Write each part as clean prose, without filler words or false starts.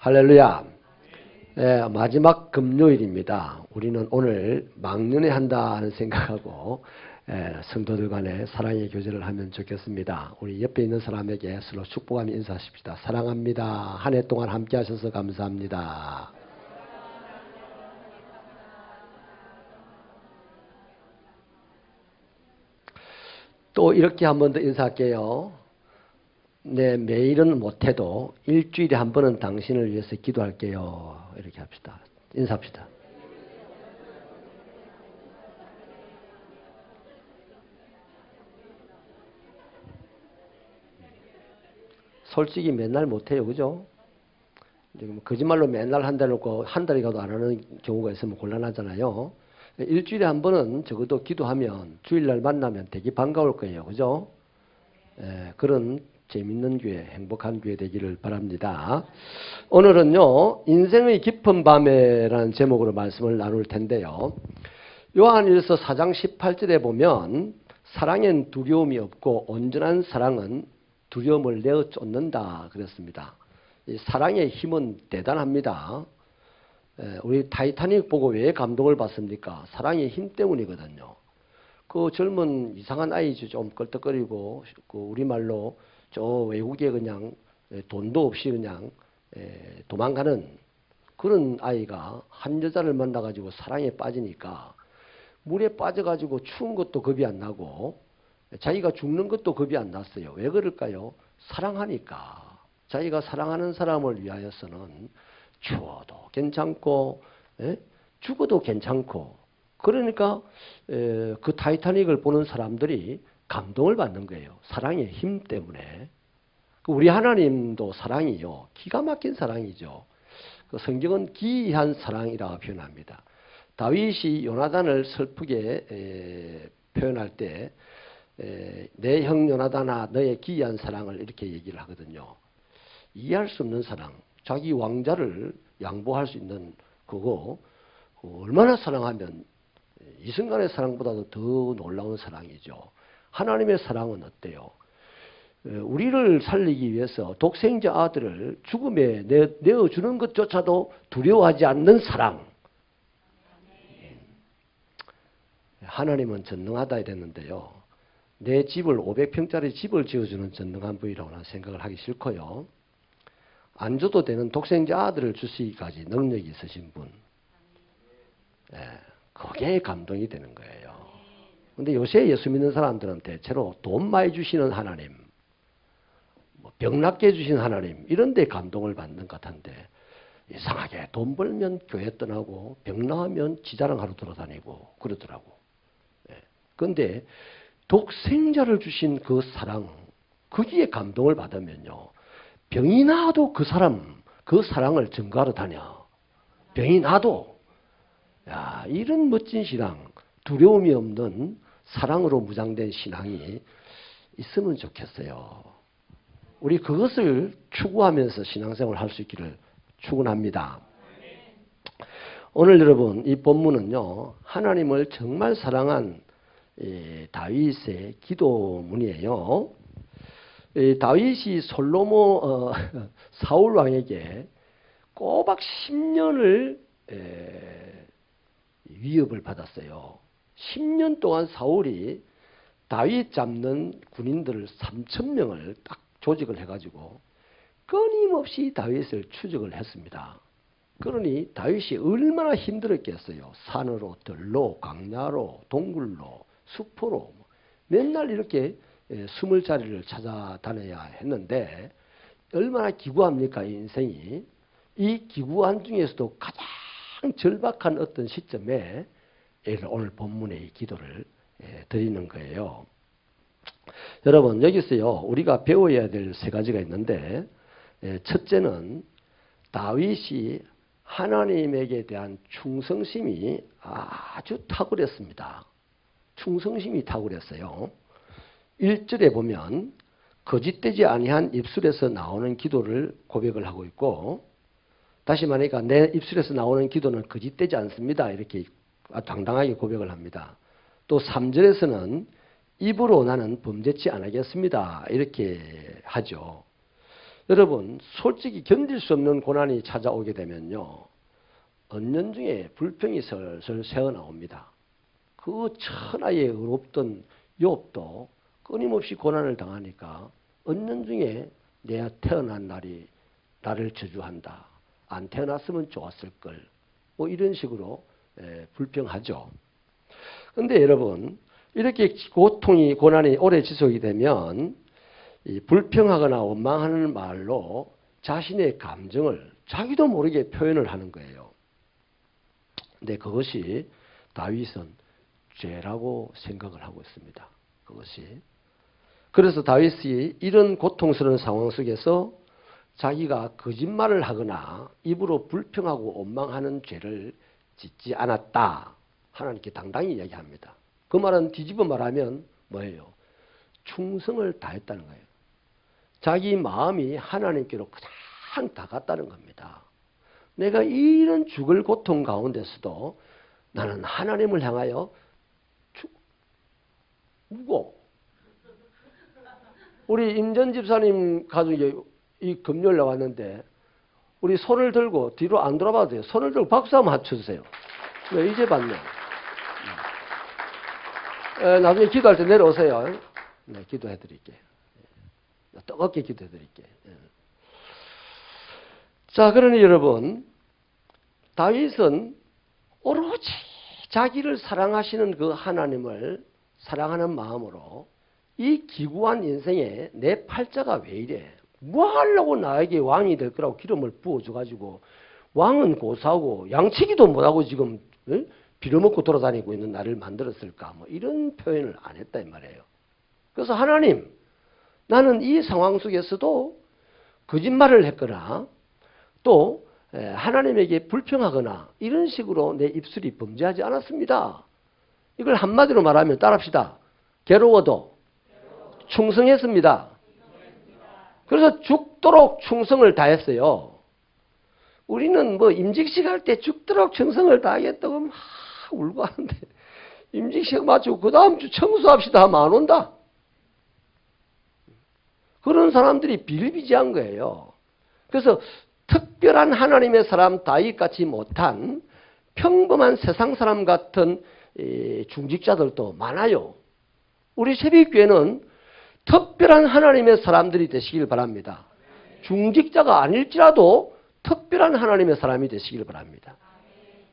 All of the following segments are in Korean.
할렐루야. 마지막 금요일입니다. 우리는 오늘 막년회 한다는 생각하고 성도들 간에 사랑의 교제를 하면 좋겠습니다. 우리 옆에 있는 사람에게 서로 축복하며 인사하십시다. 사랑합니다. 한 해 동안 함께 하셔서 감사합니다. 또 이렇게 한 번 더 인사할게요. 네, 매일은 못해도 일주일에 한 번은 당신을 위해서 기도할게요. 이렇게 합시다. 인사합시다. 솔직히 맨날 못해요. 그죠? 거짓말로 맨날 한다 놓고 한 달이 가도 안 하는 경우가 있으면 곤란하잖아요. 일주일에 한 번은 적어도 기도하면 주일날 만나면 되게 반가울 거예요. 그죠? 그런 재밌는 교회, 행복한 교회 되기를 바랍니다. 오늘은요, 인생의 깊은 밤에라는 제목으로 말씀을 나눌 텐데요. 요한일서 4장 18절에 보면 사랑엔 두려움이 없고 온전한 사랑은 두려움을 내어 쫓는다 그랬습니다. 이 사랑의 힘은 대단합니다. 우리 타이타닉 보고 왜 감동을 받습니까? 사랑의 힘 때문이거든요. 그 젊은 이상한 아이죠. 좀 껄떡거리고 우리말로 저 외국에 그냥 돈도 없이 그냥 도망가는 그런 아이가 한 여자를 만나가지고 사랑에 빠지니까 물에 빠져가지고 추운 것도 겁이 안 나고 자기가 죽는 것도 겁이 안 났어요. 왜 그럴까요? 사랑하니까. 자기가 사랑하는 사람을 위하여서는 추워도 괜찮고 죽어도 괜찮고 그러니까 그 타이타닉을 보는 사람들이 감동을 받는 거예요. 사랑의 힘 때문에. 우리 하나님도 사랑이요. 기가 막힌 사랑이죠. 그 성경은 기이한 사랑이라고 표현합니다. 다윗이 요나단을 슬프게 표현할 때 내 형 요나단아 너의 기이한 사랑을 이렇게 얘기를 하거든요. 이해할 수 없는 사랑. 자기 왕자를 양보할 수 있는 그거 얼마나 사랑하면 이 순간의 사랑보다도 더 놀라운 사랑이죠. 하나님의 사랑은 어때요? 우리를 살리기 위해서 독생자 아들을 죽음에 내어주는 것조차도 두려워하지 않는 사랑. 하나님은 전능하다 이랬는데요. 내 집을 500평짜리 집을 지어주는 전능한 분이라고 나는 생각을 하기 싫고요. 안 줘도 되는 독생자 아들을 주시기까지 능력이 있으신 분. 그게 감동이 되는 거예요. 근데 요새 예수 믿는 사람들은 대체로 돈 많이 주시는 하나님, 병 낫게 해주신 하나님 이런 데 감동을 받는 것 같은데 이상하게 돈 벌면 교회 떠나고 병 나으면 지자랑하러 돌아다니고 그러더라고. 그런데 독생자를 주신 그 사랑, 거기에 감동을 받으면요. 병이 나도 그 사랑을 증거하러 다녀. 병이 나도. 야, 이런 멋진 신앙, 두려움이 없는 사랑으로 무장된 신앙이 있으면 좋겠어요. 우리 그것을 추구하면서 신앙생활을 할 수 있기를 축원합니다. 오늘 여러분 이 본문은요. 하나님을 정말 사랑한 다윗의 기도문이에요. 다윗이 사울 왕에게 꼬박 10년을 위협을 받았어요. 10년 동안 사울이 다윗 잡는 군인들을 3,000명을 딱 조직을 해가지고 끊임없이 다윗을 추적을 했습니다. 그러니 다윗이 얼마나 힘들었겠어요. 산으로, 들로, 강야로, 동굴로, 숲으로 맨날 이렇게 숨을 자리를 찾아다녀야 했는데 얼마나 기구합니까 이 인생이. 이 기구한 중에서도 가장 절박한 어떤 시점에 오늘 본문의 기도를 드리는 거예요. 여러분 여기서요 우리가 배워야 될 세 가지가 있는데 첫째는 다윗이 하나님에게 대한 충성심이 아주 탁월했습니다. 충성심이 탁월했어요. 1절에 보면 거짓되지 아니한 입술에서 나오는 기도를 고백을 하고 있고 다시 말하니까 내 입술에서 나오는 기도는 거짓되지 않습니다. 이렇게 당당하게 고백을 합니다. 또 3절에서는 입으로 나는 범죄치 않겠습니다. 이렇게 하죠. 여러분 솔직히 견딜 수 없는 고난이 찾아오게 되면요. 은연중에 불평이 슬슬 새어나옵니다. 그 천하에 의롭던 욥도 끊임없이 고난을 당하니까 은연중에 내가 태어난 날이 나를 저주한다. 안 태어났으면 좋았을걸. 뭐 이런 식으로 불평하죠. 그런데 여러분 이렇게 고통이 고난이 오래 지속이 되면 이 불평하거나 원망하는 말로 자신의 감정을 자기도 모르게 표현을 하는 거예요. 근데 그것이 다윗은 죄라고 생각을 하고 있습니다. 그것이. 그래서 다윗이 이런 고통스러운 상황 속에서 자기가 거짓말을 하거나 입으로 불평하고 원망하는 죄를 짓지 않았다. 하나님께 당당히 이야기합니다. 그 말은 뒤집어 말하면 뭐예요? 충성을 다했다는 거예요. 자기 마음이 하나님께로 가장 다갔다는 겁니다. 내가 이런 죽을 고통 가운데서도 나는 하나님을 향하여 무고. 우리 임전 집사님 가족이 이 금요일 나왔는데 우리 손을 들고 뒤로 안 돌아봐도 돼요. 손을 들고 박수 한번 맞춰주세요. 네, 이제 봤네. 나중에 기도할 때 내려오세요. 네, 기도해 드릴게요. 뜨겁게 기도해 드릴게요. 자, 그러니 여러분, 다윗은 오로지 자기를 사랑하시는 그 하나님을 사랑하는 마음으로 이 기구한 인생에 내 팔자가 왜 이래? 뭐 하려고 나에게 왕이 될 거라고 기름을 부어줘가지고 왕은 고사하고 양치기도 못하고 지금 빌어먹고 돌아다니고 있는 나를 만들었을까? 뭐 이런 표현을 안 했다 이 말이에요. 그래서 하나님, 나는 이 상황 속에서도 거짓말을 했거나 또 하나님에게 불평하거나 이런 식으로 내 입술이 범죄하지 않았습니다. 이걸 한마디로 말하면 따라합시다. 괴로워도 충성했습니다. 그래서 죽도록 충성을 다했어요. 우리는 뭐 임직식 할 때 죽도록 충성을 다하겠다고 막 울고 하는데 임직식 마치고 그 다음 주 청소합시다 하면 안 온다. 그런 사람들이 비일비재한 거예요. 그래서 특별한 하나님의 사람 다윗같이 못한 평범한 세상 사람 같은 중직자들도 많아요. 우리 새벽교회는 특별한 하나님의 사람들이 되시길 바랍니다. 중직자가 아닐지라도 특별한 하나님의 사람이 되시길 바랍니다.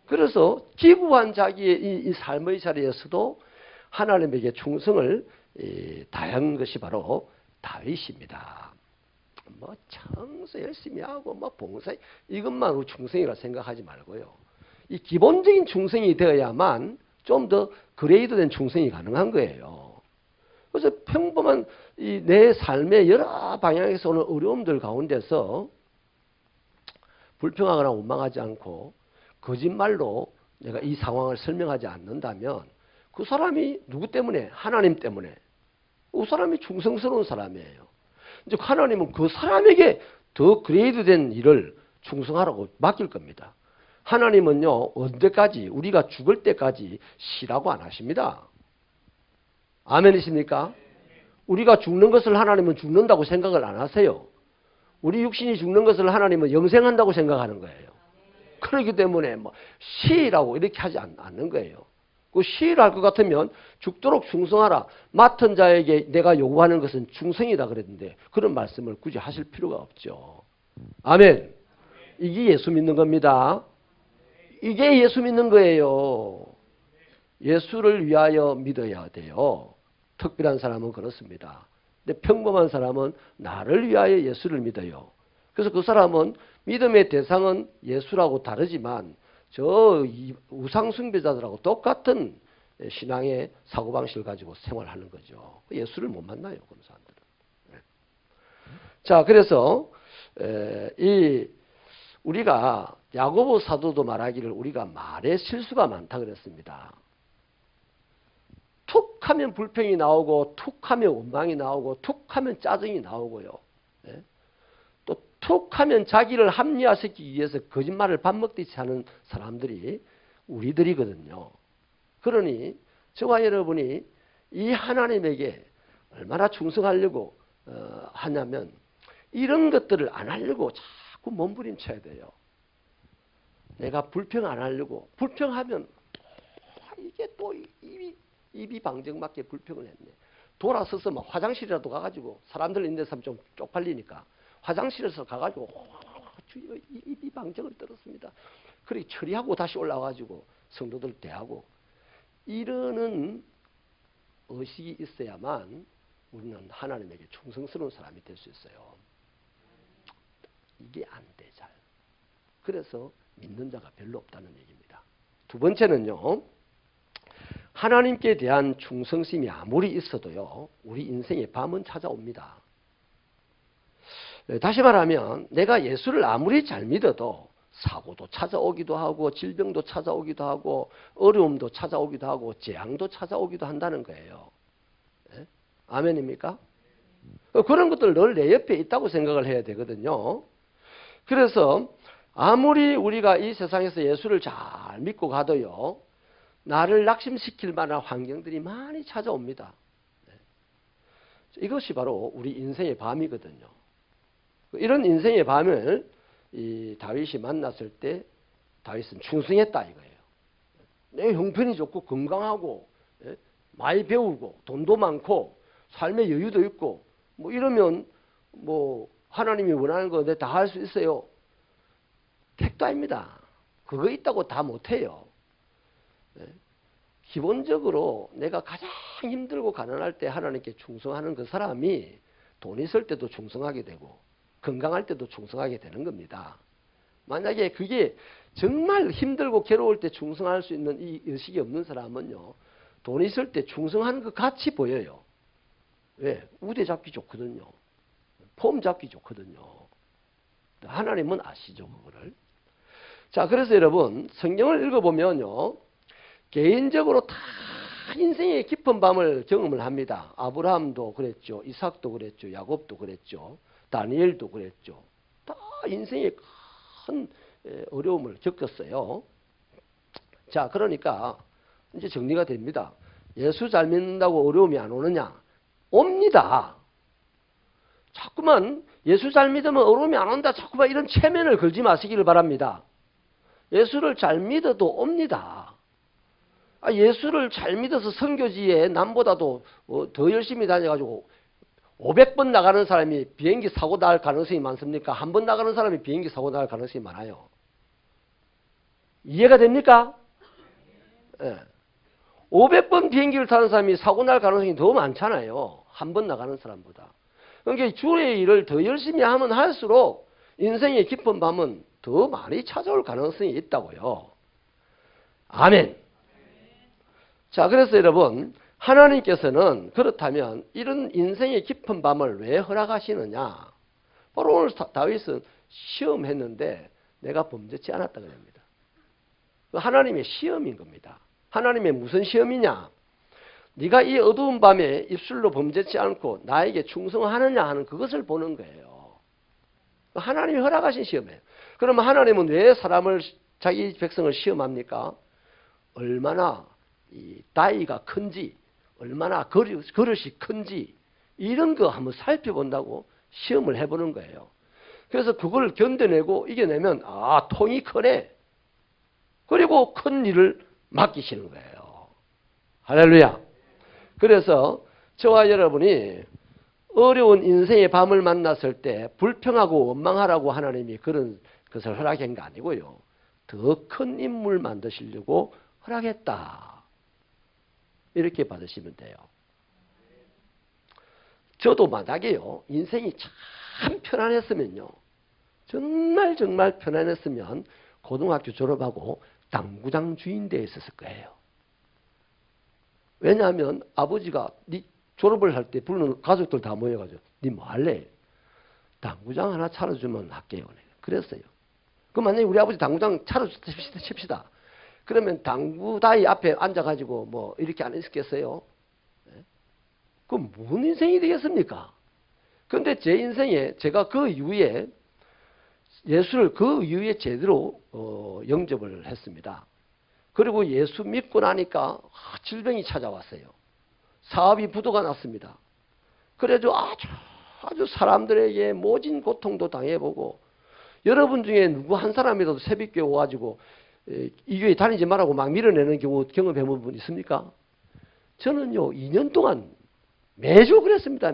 그래서 기부한 자기의 이 삶의 자리에서도 하나님에게 충성을 다한 것이 바로 다윗입니다. 뭐 청소 열심히 하고 뭐 봉사 이것만 충성이라 생각하지 말고요. 이 기본적인 충성이 되어야만 좀 더 그레이드된 충성이 가능한 거예요. 그래서 평범한 내 삶의 여러 방향에서 오는 어려움들 가운데서 불평하거나 원망하지 않고 거짓말로 내가 이 상황을 설명하지 않는다면 그 사람이 누구 때문에? 하나님 때문에. 그 사람이 충성스러운 사람이에요. 이제 하나님은 그 사람에게 더 그레이드된 일을 충성하라고 맡길 겁니다. 하나님은요, 언제까지, 우리가 죽을 때까지 쉬라고 안 하십니다. 아멘이십니까? 우리가 죽는 것을 하나님은 죽는다고 생각을 안 하세요. 우리 육신이 죽는 것을 하나님은 영생한다고 생각하는 거예요. 그렇기 때문에 뭐 쉬라고 이렇게 하지 않는 거예요. 그 쉬라 할 것 같으면 죽도록 충성하라. 맡은 자에게 내가 요구하는 것은 충성이다 그랬는데 그런 말씀을 굳이 하실 필요가 없죠. 아멘. 이게 예수 믿는 겁니다. 이게 예수 믿는 거예요. 예수를 위하여 믿어야 돼요. 특별한 사람은 그렇습니다. 근데 평범한 사람은 나를 위하여 예수를 믿어요. 그래서 그 사람은 믿음의 대상은 예수라고 다르지만 저 우상 숭배자들하고 똑같은 신앙의 사고방식을 가지고 생활하는 거죠. 예수를 못 만나요. 그런 사람들은. 자, 그래서 우리가 야고보 사도도 말하기를 우리가 말에 실수가 많다 그랬습니다. 툭 하면 불평이 나오고 툭 하면 원망이 나오고 툭 하면 짜증이 나오고요. 또 툭 하면 자기를 합리화시키기 위해서 거짓말을 밥 먹듯이 하는 사람들이 우리들이거든요. 그러니 저와 여러분이 이 하나님에게 얼마나 충성하려고 하냐면 이런 것들을 안 하려고 자꾸 몸부림쳐야 돼요. 내가 불평 안 하려고. 불평하면 이게 또 입이 방정맞게 불평을 했네. 돌아서서 막 화장실이라도 가가지고 사람들 있는 데서 좀 쪽팔리니까 화장실에서 가가지고 주여 입이 방정을 떨었습니다. 그렇게 처리하고 다시 올라와가지고 성도들 대하고 이러는 의식이 있어야만 우리는 하나님에게 충성스러운 사람이 될 수 있어요. 이게 안 돼, 잘. 그래서 믿는 자가 별로 없다는 얘기입니다. 두 번째는요. 하나님께 대한 충성심이 아무리 있어도요. 우리 인생에 밤은 찾아옵니다. 다시 말하면 내가 예수를 아무리 잘 믿어도 사고도 찾아오기도 하고 질병도 찾아오기도 하고 어려움도 찾아오기도 하고 재앙도 찾아오기도 한다는 거예요. 네? 아멘입니까? 그런 것들 늘 내 옆에 있다고 생각을 해야 되거든요. 그래서 아무리 우리가 이 세상에서 예수를 잘 믿고 가도요. 나를 낙심시킬 만한 환경들이 많이 찾아옵니다. 네. 이것이 바로 우리 인생의 밤이거든요. 이런 인생의 밤을 이 다윗이 만났을 때 다윗은 충성했다 이거예요. 내 형편이 좋고 건강하고 많이 배우고 돈도 많고 삶의 여유도 있고 뭐 이러면 뭐 하나님이 원하는 거 내가 다 할 수 있어요. 택도 아닙니다. 그거 있다고 다 못해요. 기본적으로 내가 가장 힘들고 가난할 때 하나님께 충성하는 그 사람이 돈 있을 때도 충성하게 되고 건강할 때도 충성하게 되는 겁니다. 만약에 그게 정말 힘들고 괴로울 때 충성할 수 있는 이 의식이 없는 사람은요. 돈 있을 때 충성하는 것 같이 보여요. 왜? 우대 잡기 좋거든요. 폼 잡기 좋거든요. 하나님은 아시죠, 그거를. 자, 그래서 여러분 성경을 읽어보면요. 개인적으로 다 인생의 깊은 밤을 경험을 합니다. 아브라함도 그랬죠. 이삭도 그랬죠. 야곱도 그랬죠. 다니엘도 그랬죠. 다 인생의 큰 어려움을 겪었어요. 자, 그러니까 이제 정리가 됩니다. 예수 잘 믿는다고 어려움이 안 오느냐? 옵니다. 자꾸만 예수 잘 믿으면 어려움이 안 온다. 자꾸만 이런 체면을 걸지 마시기를 바랍니다. 예수를 잘 믿어도 옵니다. 예수를 잘 믿어서 선교지에 남보다도 더 열심히 다녀가지고 500번 나가는 사람이 비행기 사고 날 가능성이 많습니까? 한 번 나가는 사람이 비행기 사고 날 가능성이 많아요. 이해가 됩니까? 네. 500번 비행기를 타는 사람이 사고 날 가능성이 더 많잖아요. 한 번 나가는 사람보다. 그러니까 주의 일을 더 열심히 하면 할수록 인생의 깊은 밤은 더 많이 찾아올 가능성이 있다고요. 아멘. 자, 그래서 여러분 하나님께서는 그렇다면 이런 인생의 깊은 밤을 왜 허락하시느냐? 바로 오늘 다윗은 시험했는데 내가 범죄치 않았다 그럽니다. 하나님의 시험인 겁니다. 하나님의 무슨 시험이냐? 네가 이 어두운 밤에 입술로 범죄치 않고 나에게 충성하느냐 하는 그것을 보는 거예요. 하나님이 허락하신 시험이에요. 그러면 하나님은 왜 사람을 자기 백성을 시험합니까? 얼마나 이 다이가 큰지, 얼마나 그릇이 큰지 이런 거 한번 살펴본다고 시험을 해보는 거예요. 그래서 그걸 견뎌내고 이겨내면 통이 크네. 그리고 큰 일을 맡기시는 거예요. 할렐루야. 그래서 저와 여러분이 어려운 인생의 밤을 만났을 때 불평하고 원망하라고 하나님이 그런 것을 허락한 게 아니고요. 더 큰 인물 만드시려고 허락했다. 이렇게 받으시면 돼요. 저도 만약에요. 인생이 참 편안했으면요. 정말 편안했으면 고등학교 졸업하고 당구장 주인대에 있었을 거예요. 왜냐하면 아버지가 네 졸업을 할 때 부르는 가족들 다 모여가지고 네 뭐 할래? 당구장 하나 차려주면 할게요. 그랬어요. 그럼 만약에 우리 아버지 당구장 차려줍시다 칩시다. 그러면 당구다이 앞에 앉아가지고 뭐 이렇게 안 했겠어요? 그럼 무슨 인생이 되겠습니까? 그런데 제 인생에 제가 그 이후에 예수를 그 이후에 제대로 영접을 했습니다. 그리고 예수 믿고 나니까 질병이 찾아왔어요. 사업이 부도가 났습니다. 그래도 아주 아주 사람들에게 모진 고통도 당해보고, 여러분 중에 누구 한 사람이라도 새벽에 오가지고 이 교회 다니지 말라고 막 밀어내는 경우 경험해본 분 있습니까? 저는요 2년 동안 매주 그랬습니다.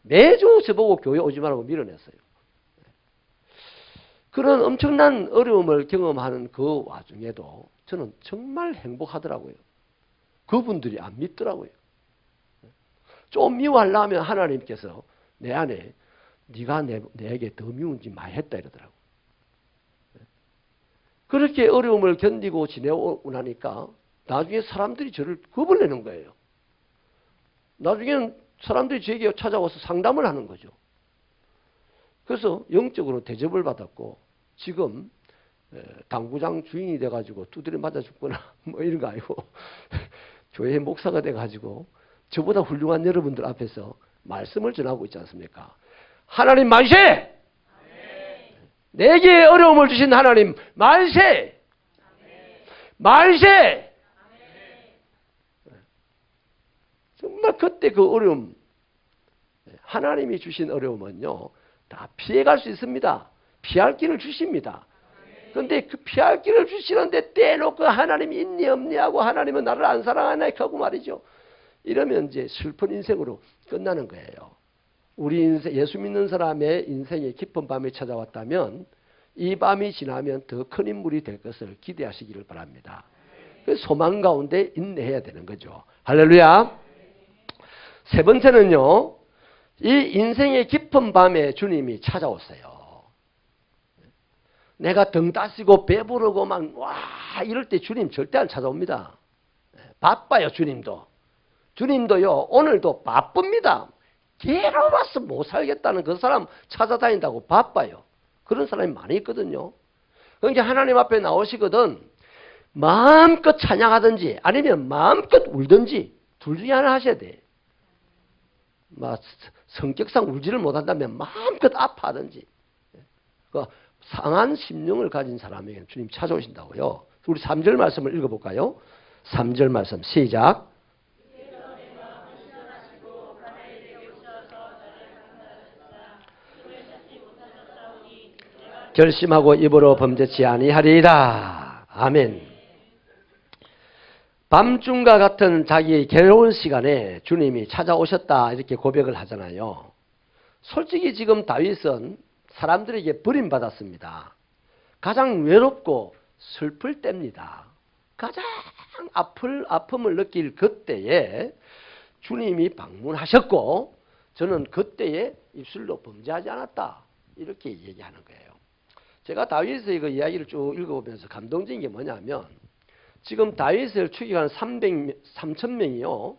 매주 저보고 교회 오지 말라고 밀어냈어요. 그런 엄청난 어려움을 경험하는 그 와중에도 저는 정말 행복하더라고요. 그분들이 안 믿더라고요. 좀 미워하려면 하나님께서 내 안에 네가 내게 더 미운 짓 많이 했다 이러더라고요. 그렇게 어려움을 견디고 지내고 나니까 나중에 사람들이 저를 겁을 내는 거예요. 나중에는 사람들이 저에게 찾아와서 상담을 하는 거죠. 그래서 영적으로 대접을 받았고 지금 당구장 주인이 돼가지고 두드려 맞아 죽거나 뭐 이런 거 아니고 교회 목사가 돼가지고 저보다 훌륭한 여러분들 앞에서 말씀을 전하고 있지 않습니까? 하나님 만세! 내게 어려움을 주신 하나님 만세! 만세! 정말 그때 그 어려움, 하나님이 주신 어려움은요 다 피해갈 수 있습니다. 피할 길을 주십니다. 그런데 그 피할 길을 주시는데 떼놓고 하나님이 있니 없니 하고 하나님은 나를 안 사랑하나 하고 말이죠. 이러면 이제 슬픈 인생으로 끝나는 거예요. 우리 인생, 예수 믿는 사람의 인생의 깊은 밤이 찾아왔다면 이 밤이 지나면 더 큰 인물이 될 것을 기대하시기를 바랍니다. 소망 가운데 인내해야 되는 거죠. 할렐루야. 세 번째는요, 이 인생의 깊은 밤에 주님이 찾아오세요. 내가 등 따시고 배부르고 막 와 이럴 때 주님 절대 안 찾아옵니다. 바빠요. 주님도요 오늘도 바쁩니다. 괴로워서 못 살겠다는 그 사람 찾아다닌다고 바빠요. 그런 사람이 많이 있거든요. 그러니까 하나님 앞에 나오시거든 마음껏 찬양하든지 아니면 마음껏 울든지 둘 중에 하나 하셔야 돼. 막 성격상 울지를 못한다면 마음껏 아파하든지. 그러니까 상한 심령을 가진 사람에게는 주님 찾아오신다고요. 우리 3절 말씀을 읽어볼까요? 3절 말씀 시작. 결심하고 입으로 범죄치 아니하리이다. 아멘. 밤중과 같은 자기의 괴로운 시간에 주님이 찾아오셨다 이렇게 고백을 하잖아요. 솔직히 지금 다윗은 사람들에게 버림받았습니다. 가장 외롭고 슬플 때입니다. 가장 아픔을 느낄 그때에 주님이 방문하셨고 저는 그때에 입술로 범죄하지 않았다 이렇게 얘기하는 거예요. 제가 다윗의 그 이야기를 쭉 읽어보면서 감동적인 게 뭐냐면 지금 다윗을 추격한 3,000명이요.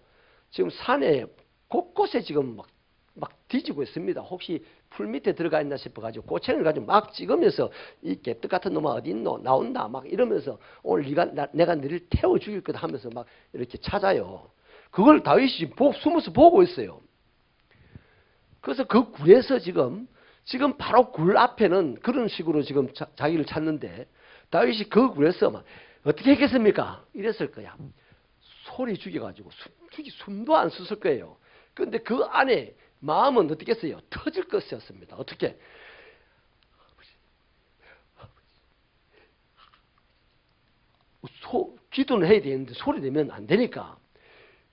지금 산에 곳곳에 지금 막 뒤지고 있습니다. 혹시 풀 밑에 들어가 있나 싶어가지고 꼬챙이를 가지고 막 찍으면서 이 개떡 같은 놈아 어디 있노 나온다 막 이러면서 오늘 내가 너를 태워 죽일 거다 하면서 막 이렇게 찾아요. 그걸 다윗이 숨어서 보고 있어요. 그래서 그 굴에서 지금 바로 굴 앞에는 그런 식으로 지금 자기를 찾는데 다윗이 그 굴에서 막 어떻게 했겠습니까? 이랬을 거야. 소리 죽여가지고 숨도 안 쉬었을 거예요. 그런데 그 안에 마음은 어떻게 했어요? 터질 것이었습니다. 어떻게? 기도는 해야 되는데 소리 내면 안 되니까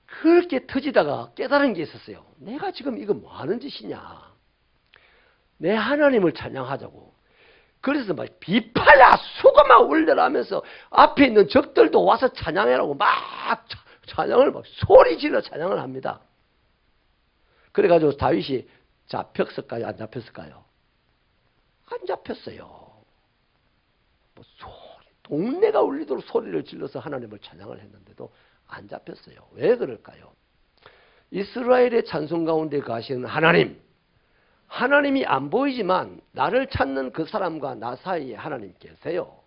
그렇게 터지다가 깨달은 게 있었어요. 내가 지금 이거 뭐 하는 짓이냐. 내 하나님을 찬양하자고. 그래서 막 비파야 수고만 울려라 하면서 앞에 있는 적들도 와서 찬양해라고 막 찬양을 막 소리 질러 찬양을 합니다. 그래가지고 다윗이 잡혔을까요? 안 잡혔을까요? 안 잡혔어요. 뭐 동네가 울리도록 소리를 질러서 하나님을 찬양을 했는데도 안 잡혔어요. 왜 그럴까요? 이스라엘의 찬송 가운데 가시는 하나님이 안 보이지만 나를 찾는 그 사람과 나 사이에 하나님 계세요.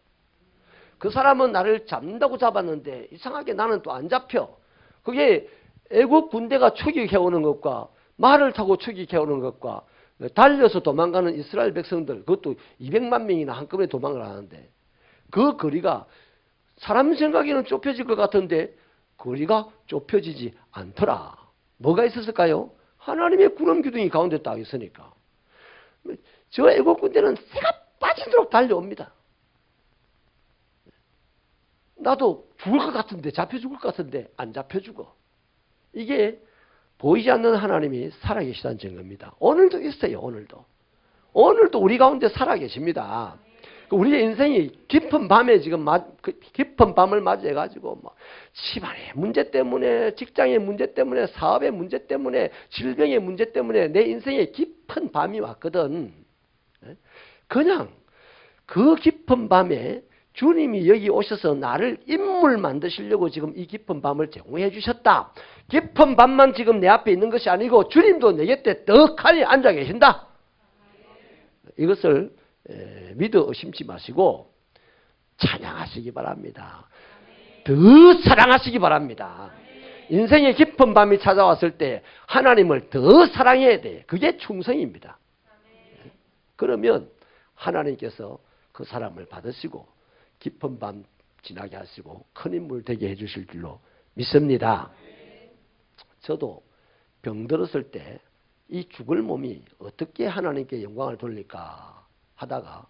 그 사람은 나를 잡는다고 잡았는데 이상하게 나는 또 안 잡혀. 그게 애국 군대가 추격해오는 것과 말을 타고 추격해오는 것과 달려서 도망가는 이스라엘 백성들 그것도 200만 명이나 한꺼번에 도망을 하는데 그 거리가 사람 생각에는 좁혀질 것 같은데 거리가 좁혀지지 않더라. 뭐가 있었을까요? 하나님의 구름 기둥이 가운데 딱 있으니까. 저 애국 군대는 새가 빠지도록 달려옵니다. 나도 죽을 것 같은데, 잡혀 죽을 것 같은데 안 잡혀 죽어. 이게 보이지 않는 하나님이 살아계시다는 증거입니다. 오늘도 있어요. 오늘도 우리 가운데 살아계십니다. 우리의 인생이 깊은 밤에 지금 깊은 밤을 맞이해가지고 뭐 집안의 문제 때문에, 직장의 문제 때문에, 사업의 문제 때문에, 질병의 문제 때문에 내 인생에 깊은 밤이 왔거든. 그냥 그 깊은 밤에 주님이 여기 오셔서 나를 인물 만드시려고 지금 이 깊은 밤을 제공해 주셨다. 깊은 밤만 지금 내 앞에 있는 것이 아니고 주님도 내 곁에 떡하니 앉아 계신다. 이것을 믿어 의심치 마시고 찬양하시기 바랍니다. 더 사랑하시기 바랍니다. 인생의 깊은 밤이 찾아왔을 때 하나님을 더 사랑해야 돼. 그게 충성입니다. 그러면 하나님께서 그 사람을 받으시고 깊은 밤 지나게 하시고 큰 인물 되게 해주실 줄로 믿습니다. 저도 병들었을 때 이 죽을 몸이 어떻게 하나님께 영광을 돌릴까 하다가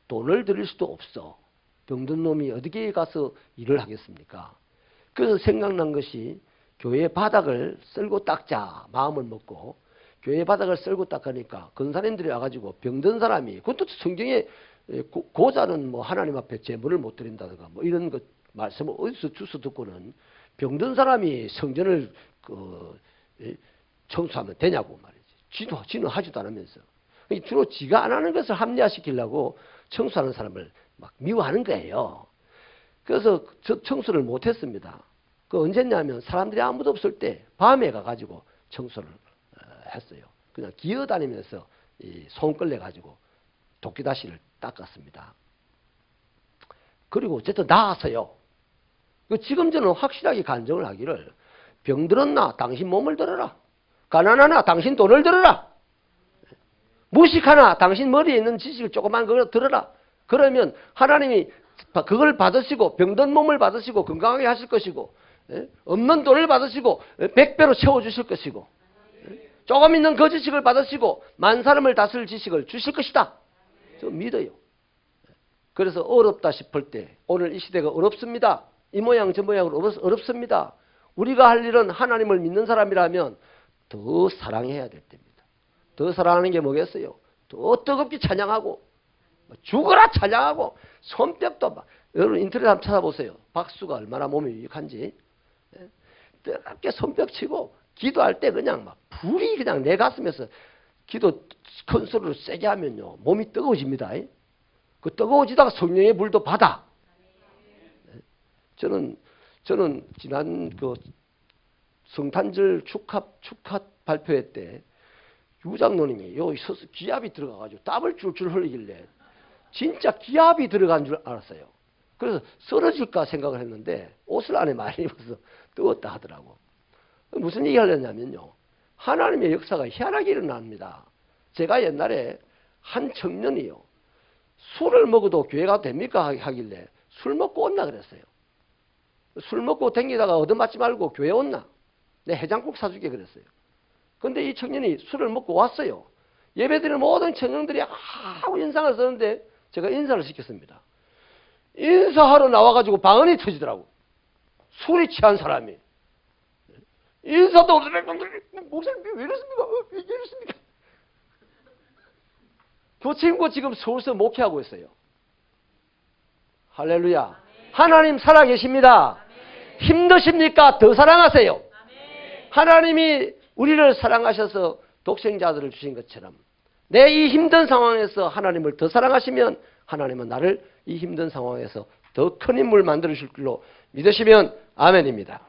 돈을 들일 수도 없어. 병든 놈이 어디에 가서 일을 하겠습니까? 그래서 생각난 것이 교회 바닥을 쓸고 닦자 마음을 먹고 교회 바닥을 쓸고 닦으니까 근사님들이 와가지고 병든 사람이, 그것도 성경에 고자는 뭐 하나님 앞에 제물을 못 드린다든가 뭐 이런 것 말씀을 어디서 주워 듣고는 병든 사람이 성전을 청소하면 되냐고 말이지. 지는 하지도 않으면서. 주로 지가 안 하는 것을 합리화시키려고 청소하는 사람을 막 미워하는 거예요. 그래서 저 청소를 못했습니다. 그 언제냐면 사람들이 아무도 없을 때 밤에 가가지고 청소를 했어요. 그냥 기어다니면서 손 끌려가지고 도끼다시를 닦았습니다. 그리고 어쨌든 나았어요. 지금 저는 확실하게 간증을 하기를, 병들었나 당신 몸을 들어라. 가난하나 당신 돈을 들어라. 무식하나 당신 머리에 있는 지식을 조그만 걸 들어라. 그러면 하나님이 그걸 받으시고 병든 몸을 받으시고 건강하게 하실 것이고, 없는 돈을 받으시고 100배로 채워주실 것이고, 조금 있는 그 지식을 받으시고 만 사람을 다스릴 지식을 주실 것이다. 저 믿어요. 그래서 어렵다 싶을 때, 오늘 이 시대가 어렵습니다. 이 모양 저 모양으로 어렵습니다. 우리가 할 일은 하나님을 믿는 사람이라면 더 사랑해야 될 때입니다. 더 사랑하는 게 뭐겠어요? 더 뜨겁게 찬양하고, 죽어라 찬양하고, 손뼉도 막, 여러분 인터넷 한번 찾아보세요. 박수가 얼마나 몸에 유익한지. 뜨겁게 손뼉 치고 기도할 때 그냥 막 불이 그냥 내 가슴에서 기도 큰 소리로 세게 하면요 몸이 뜨거워집니다. 그 뜨거워지다가 성령의 불도 받아. 저는 지난 그 성탄절 축하 발표회 때 유장로님이 여기 서서 기압이 들어가가지고 땀을 줄줄 흘리길래 진짜 기압이 들어간 줄 알았어요. 그래서 쓰러질까 생각을 했는데 옷을 안에 많이 입어서 뜨겁다 하더라고. 무슨 얘기 하려냐면요, 하나님의 역사가 희한하게 일어납니다. 제가 옛날에 한 청년이요, 술을 먹어도 교회 가도 됩니까 하길래 술 먹고 온나 그랬어요. 술 먹고 댕기다가 얻어맞지 말고 교회 온나, 내 해장국 사주게 그랬어요. 근데 이 청년이 술을 먹고 왔어요. 예배드리는 모든 청년들이 하고 인상을 쓰는데 제가 인사를 시켰습니다. 인사하러 나와가지고 방언이 터지더라고. 술이 취한 사람이. 인사도 목사님 왜 이러십니까? 왜 이러십니까? 그 친구 지금 서울서 목회하고 있어요. 할렐루야. 하나님 살아계십니다. 힘드십니까? 더 사랑하세요. 하나님이 우리를 사랑하셔서 독생자들을 주신 것처럼 내 이 힘든 상황에서 하나님을 더 사랑하시면 하나님은 나를 이 힘든 상황에서 더 큰 인물 만들어줄 줄로 믿으시면 아멘입니다.